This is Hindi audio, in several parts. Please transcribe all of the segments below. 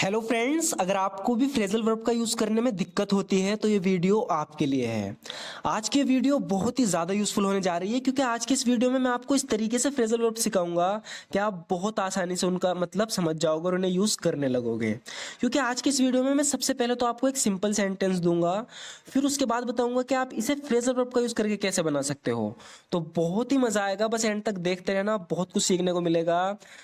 हेलो फ्रेंड्स, अगर आपको भी फ्रेजल वर्ब का यूज़ करने में दिक्कत होती है तो ये वीडियो आपके लिए है। आज की वीडियो बहुत ही ज़्यादा यूज़फुल होने जा रही है क्योंकि आज की इस वीडियो में मैं आपको इस तरीके से फ्रेजल वर्ब सिखाऊंगा कि आप बहुत आसानी से उनका मतलब समझ जाओगे और उन्हें यूज़ करने लगोगे। क्योंकि आज की इस वीडियो में मैं सबसे पहले तो आपको एक सिंपल सेंटेंस दूंगा, फिर उसके बाद बताऊंगा कि आप इसे फ्रेजल वर्ब का यूज़ करके कैसे बना सकते हो। तो बहुत ही मज़ा आएगा, बस एंड तक देखते रहना, बहुत कुछ सीखने को मिलेगा।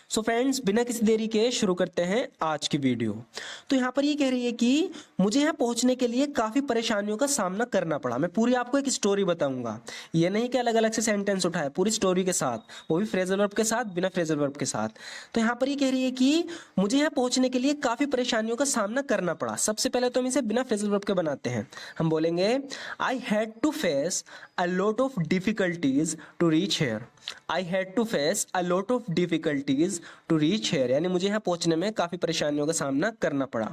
सो फ्रेंड्स, बिना किसी देरी के शुरू करते हैं आज की वीडियो। तो यहां पर ये कह रही है कि मुझे यहां पहुंचने के लिए काफी परेशानियों का सामना करना पड़ा। मैं पूरी आपको एक स्टोरी बताऊंगा, ये नहीं कि अलग अलग से सेंटेंस उठाए, पूरी स्टोरी के साथ, वो भी फ्रेजल वर्ब के साथ, बिना फ्रेजल वर्ब के साथ। तो यहां पर ये कह रही है कि मुझे यहां पहुंचने के लिए काफी परेशानियों का सामना करना पड़ा। सबसे पहले तो हम इसे बिना फ्रेजल वर्ब के बनाते हैं। हम बोलेंगे I had to face a lot of difficulties to reach here. I had to face a lot of difficulties to reach here, यानी मुझे यहाँ पहुंचने में काफी परेशानियों का सामना करना पड़ा।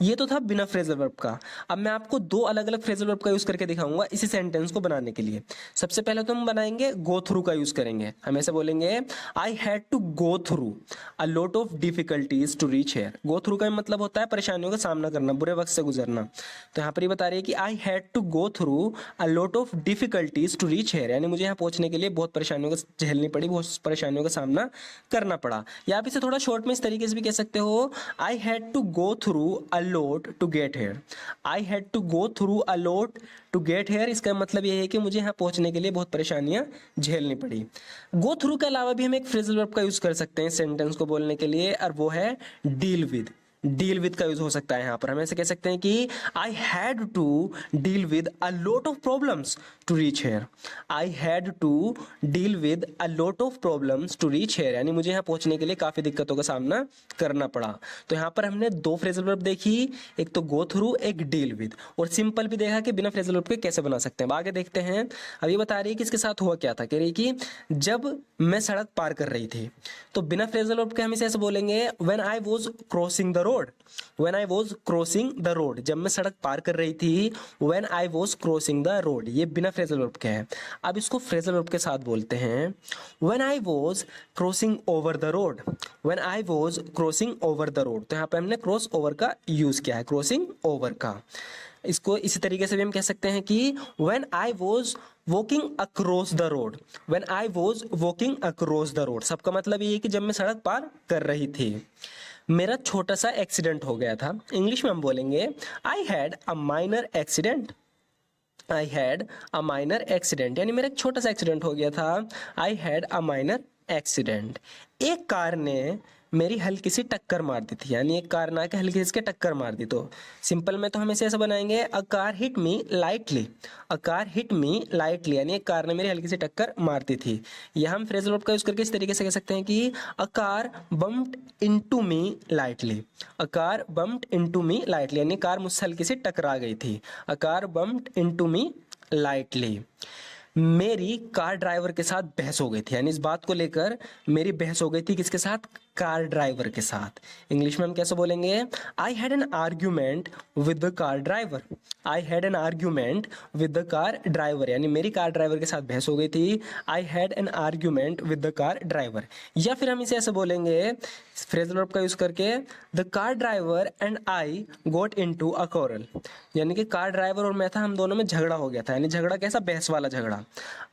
ये तो था बिना फ्रेजल वर्ब का। अब मैं आपको दो अलग अलग फ्रेजल वर्ब का यूज करके दिखाऊंगा इसी सेंटेंस को बनाने के लिए। सबसे पहले तो हम बनाएंगे गो थ्रू का यूज करेंगे। हम ऐसे बोलेंगे I had to go through a lot of difficulties to reach here. Go through का मतलब होता है परेशानियों का सामना करना, बुरे वक्त से गुजरना। तो यहाँ पर ये बता रही है कि I had to go through a lot of difficulties to reach here, यानी मुझे यहाँ पहुंचने के लिए बहुत परेशानियों का झेलनी पड़ी, बहुत परेशानियों का सामना करना पड़ा। या आप इसे थोड़ा शॉर्ट में इस तरीके से भी कह सकते हो, I had to go through a lot to get here. I had to go through a lot to get here, इसका मतलब ये है कि मुझे यहाँ पहुंचने के लिए बहुत परेशानियां झेलनी पड़ी। गो थ्रू के अलावा भी हम एक फ्रेजल वर्ब का यूज कर सकते हैं सेंटेंस को बोलने के लिए, और वो है डील विद। डील विद का यूज हो सकता है यहाँ पर। हम ऐसे कह सकते हैं कि I had to deal with a lot of problems to reach here. I had to deal with a lot of problems to reach here, यानी मुझे यहाँ पहुंचने के लिए काफी दिक्कतों का सामना करना पड़ा। तो यहाँ पर हमने दो फ्रेजल वर्ब देखी, एक तो गो थ्रू, एक डील विद, और सिंपल भी देखा कि बिना फ्रेजल वर्ब के कैसे बना सकते हैं। आगे देखते हैं। अब ये बता रही है कि इसके साथ हुआ क्या था। कह रही कि जब मैं सड़क पार कर रही थी, तो बिना फ्रेजल वर्ब के हम इसे ऐसे बोलेंगे when I was crossing the road. When I was crossing the road, जब मैं सड़क पार कर रही थी, when I was crossing the road, ये बिना फ्रेजल वर्ब के है। अब इसको फ्रेजल वर्ब के साथ बोलते हैं when I was crossing over the road। when I was crossing over the road, तो यहाँ पे हमने क्रॉस ओवर का यूज किया है, क्रॉसिंग ओवर का। इसको इसी तरीके से भी हम कह सकते हैं कि when I was walking across the road। when I was walking across the road, सबका मतलब ये है कि जब मैं सड़क पार कर रही थी, मेरा छोटा सा एक्सीडेंट हो गया था। इंग्लिश में हम बोलेंगे I had a minor accident. I had a minor accident, यानी मेरा एक छोटा सा एक्सीडेंट हो गया था। I had a minor accident. एक कार ने मेरी हल्की सी टक्कर मार दी थी, यानी एक कार ना के हल्की सी टक्कर मार दी। तो सिंपल में तो हम इसे ऐसे बनाएंगे a car hit me lightly. A car hit me lightly, यानी एक कार ने मेरी हल्की सी टक्कर मारती थी। यह हम फ्रेजल वर्ब का यूज करके इस तरीके से कह सकते हैं कि a car bumped into me lightly. A car bumped into me lightly, यानी कार मुझसे हल्की सी टकरा गई थी। A car bumped into me lightly. मेरी कार ड्राइवर के साथ बहस हो गई थी, यानी इस बात को लेकर मेरी बहस हो गई थी किसके साथ? कार ड्राइवर के साथ। इंग्लिश में हम कैसे बोलेंगे? I had an argument with the car driver. I had an argument with the car driver, यानी मेरी कार ड्राइवर के साथ बहस हो गई थी। I had an argument with the car driver. या फिर हम इसे ऐसे बोलेंगे फ्रेजल वर्ब का यूज करके, the car driver and I got into a quarrel, यानी कि कार ड्राइवर और मैं था, हम दोनों में झगड़ा हो गया था। यानी झगड़ा कैसा? बहस वाला झगड़ा।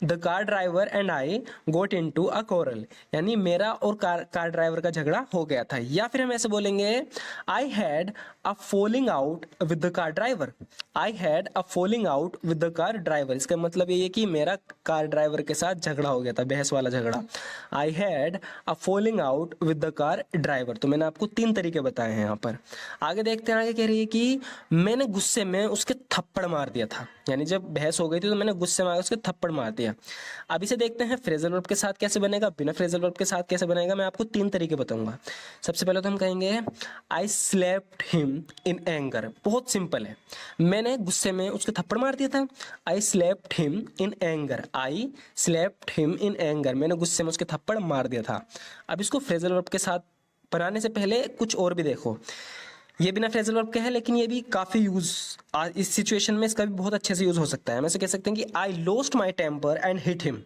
The car driver and I got into a quarrel, यानी मेरा और कार ड्राइवर का झगड़ा हो गया था। या फिर हम ऐसे बोलेंगे I had a falling out with the car driver. I had a falling out with the car driver, इसका मतलब ये है कि मेरा कार ड्राइवर के साथ झगड़ा हो गया था, बहस वाला झगड़ा। I had a falling out with the car driver. तो मैंने आपको तीन तरीके बताए हैं यहाँ पर। आगे देखते हैं। आगे कह रही है कि मैंने गुस्से में उसके थप्पड़ मार दिया था, यानी जब बहस हो गई थी तो मैंने गुस्से में उसके थप्पड़ मार दिया। अब इसे देखते हैं फ्रेजल वर्ब के साथ कैसे बनेगा, बिना फ्रेजल वर्ब के साथ कैसे बनेगा। मैं आपको तीन तरीके बताऊंगा। सबसे पहले तो हम कहेंगे I slapped him in anger. बहुत सिंपल है, मैंने गुस्से में उसके थप्पड़ मार दिया था। I slapped him in anger. I slapped him in anger, मैंने गुस्से में उसके थप्पड़ मार दिया था। अब इसको फ्रेजल वर्ब के साथ बनाने से पहले कुछ और भी देखो। ये बिना फ्रेजल वर्ब के है, लेकिन ये भी काफी यूज इस सिचुएशन में इसका भी बहुत अच्छे से यूज हो सकता है। हम ऐसे कह सकते हैं कि I lost my temper and hit him.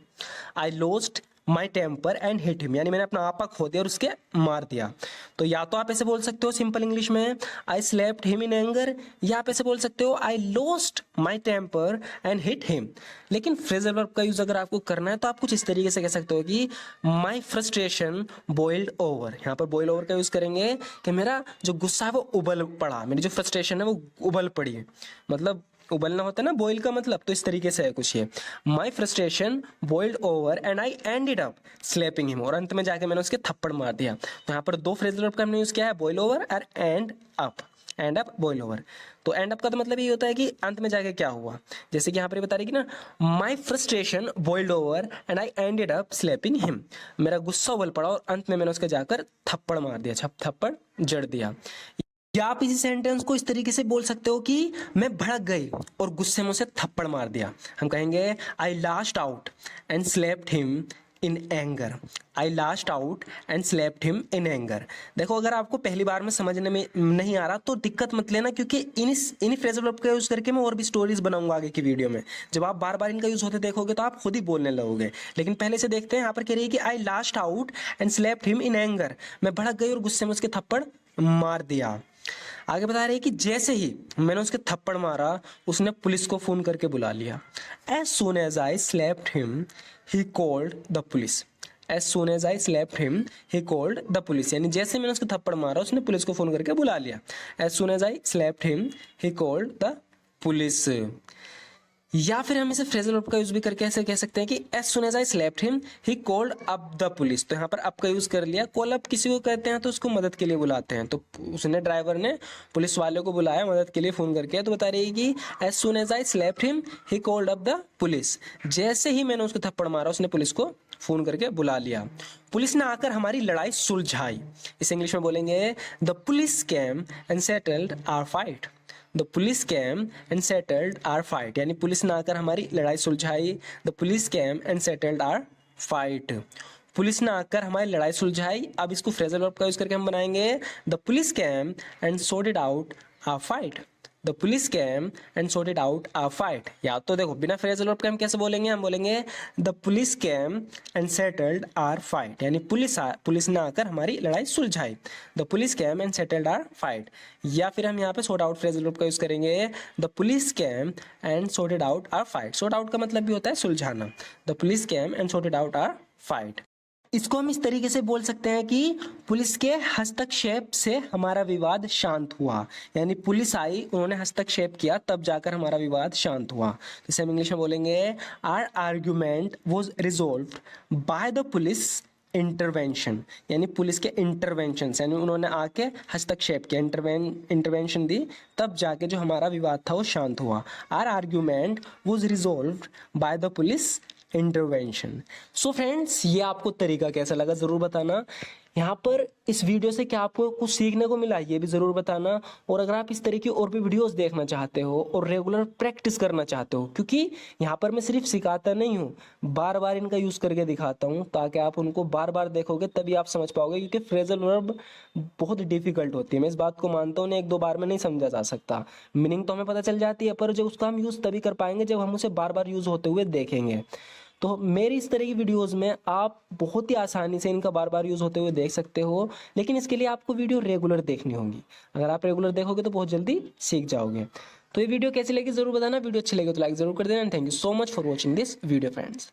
I lost my temper and hit him, यानी मैंने अपना आपा खो दिया और उसके मार दिया। तो या तो आप ऐसे बोल सकते हो सिंपल इंग्लिश में I slapped him in anger, या आप ऐसे बोल सकते हो I lost my temper and hit him. लेकिन फ्रेजल वर्ब का यूज अगर आपको करना है तो आप कुछ इस तरीके से कह सकते हो कि माई फ्रस्ट्रेशन बॉइल्ड ओवर। यहाँ पर बॉइल ओवर का यूज करेंगे कि मेरा जो गुस्सा है वो उबल पड़ा, मेरी जो फ्रस्ट्रेशन है वो उबल पड़ी, मतलब उबलना होता है ना बॉइल का मतलब, तो इस तरीके से है कुछ ये, my frustration boiled over and I ended up slapping him, और अंत में जाके मैंने उसके थप्पड़ मार दिया। तो यहाँ पर दो फ्रेजल वर्ब का हमने यूज किया है, बॉइल ओवर और and up, and up boil over. तो एंड अप का तो मतलब ये होता है कि अंत में जाके क्या हुआ, जैसे कि यहाँ पर बता रही कि ना my frustration boiled over and I ended up slapping him, मेरा गुस्सा उबल पड़ा और अंत में मैंने उसके जाकर थप्पड़ मार दिया, थप्पड़ जड़ दिया। या आप इसी सेंटेंस को इस तरीके से बोल सकते हो कि मैं भड़क गई और गुस्से में उसे थप्पड़ मार दिया। हम कहेंगे I lashed out and slapped him in anger, I lashed out and slapped him in anger. देखो अगर आपको पहली बार में समझने में नहीं आ रहा तो दिक्कत मत लेना, क्योंकि इन्हीं फ्रेजल वर्ब का यूज करके मैं और भी स्टोरीज बनाऊंगा आगे की वीडियो में। जब आप बार बार इनका यूज होते देखोगे तो आप खुद ही बोलने लगोगे। लेकिन पहले से देखते हैं, यहाँ पर कह रही है कि I lashed out and slapped him in anger, मैं भड़क गई और गुस्से में उसके थप्पड़ मार दिया। आगे बता रहे हैं कि जैसे ही मैंने उसके थप्पड़ मारा उसने पुलिस को फोन करके बुला लिया। As soon as I slapped him he called the police, as soon as I slapped him he called the police, यानी जैसे मैंने उसके थप्पड़ मारा उसने पुलिस को फोन करके बुला लिया। As soon as I slapped him he called the police. या फिर हम इसे फ्रेजल वर्ब का यूज भी करके ऐसे कह सकते हैं कि as soon as I slapped him he called up the police. तो यहाँ पर अप का यूज कर लिया, कॉल अप किसी को कहते हैं तो उसको मदद के लिए बुलाते हैं, तो उसने ड्राइवर ने पुलिस वाले को बुलाया मदद के लिए फोन करके। तो बता रही है कि as soon as I slapped him he called up the police, जैसे ही मैंने उसको थप्पड़ मारा उसने पुलिस को फोन करके बुला लिया। पुलिस ने आकर हमारी लड़ाई सुलझाई, इस इंग्लिश में बोलेंगे the police came and settled our fight, the police came and settled our fight, यानी पुलिस ने आकर हमारी लड़ाई सुलझाई। The police came and settled our fight, police ने आकर हमारी लड़ाई सुलझाई। अब इसको फ्रेजल वर्ब का यूज करके हम बनाएंगे the police came and sorted out our fight, the police came and sorted out our fight. या तो देखो बिना फ्रेजल वर्ब के हम कैसे बोलेंगे, हम बोलेंगे the police came and settled our fight, यानी पुलिस ने आकर हमारी लड़ाई सुलझाई। The police came and settled our fight. या फिर हम यहाँ पे सॉर्ट आउट फ्रेजल वर्ब का यूज करेंगे the police came and sorted out our fight. Sort out का मतलब भी होता है सुलझाना। The police came and sorted out our fight. इसको हम इस तरीके से बोल सकते हैं कि पुलिस के हस्तक्षेप से हमारा विवाद शांत हुआ, यानी पुलिस आई उन्होंने हस्तक्षेप किया तब जाकर हमारा विवाद शांत हुआ। जैसे हम इंग्लिश में बोलेंगे our argument was resolved by the police intervention, यानी पुलिस के इंटरवेंशन, यानी उन्होंने आके हस्तक्षेप किया, इंटरवेंशन दी, तब जाके जो हमारा विवाद था वो शांत हुआ। Our argument was resolved by the police intervention. So friends, ये आपको तरीका कैसा लगा जरूर बताना। यहाँ पर इस वीडियो से क्या आपको कुछ सीखने को मिला ये भी जरूर बताना। और अगर आप इस तरह की और भी वीडियोस देखना चाहते हो और रेगुलर प्रैक्टिस करना चाहते हो, क्योंकि यहाँ पर मैं सिर्फ सिखाता नहीं हूँ, बार बार इनका यूज करके दिखाता हूँ ताकि आप उनको बार बार देखोगे तभी आप समझ पाओगे, क्योंकि फ्रेजल वर्ब बहुत डिफिकल्ट होती है। मैं इस बात को मानता हूँ, एक दो बार में नहीं समझा जा सकता। मीनिंग तो हमें पता चल जाती है, पर जो उसका हम यूज तभी कर पाएंगे जब हम उसे बार बार यूज होते हुए देखेंगे। तो मेरी इस तरह की वीडियोस में आप बहुत ही आसानी से इनका बार बार यूज होते हुए देख सकते हो, लेकिन इसके लिए आपको वीडियो रेगुलर देखनी होगी। अगर आप रेगुलर देखोगे तो बहुत जल्दी सीख जाओगे। तो ये वीडियो कैसी लगी जरूर बताना। वीडियो अच्छी लगी तो लाइक जरूर कर देना। Thank you so much for watching this video friends.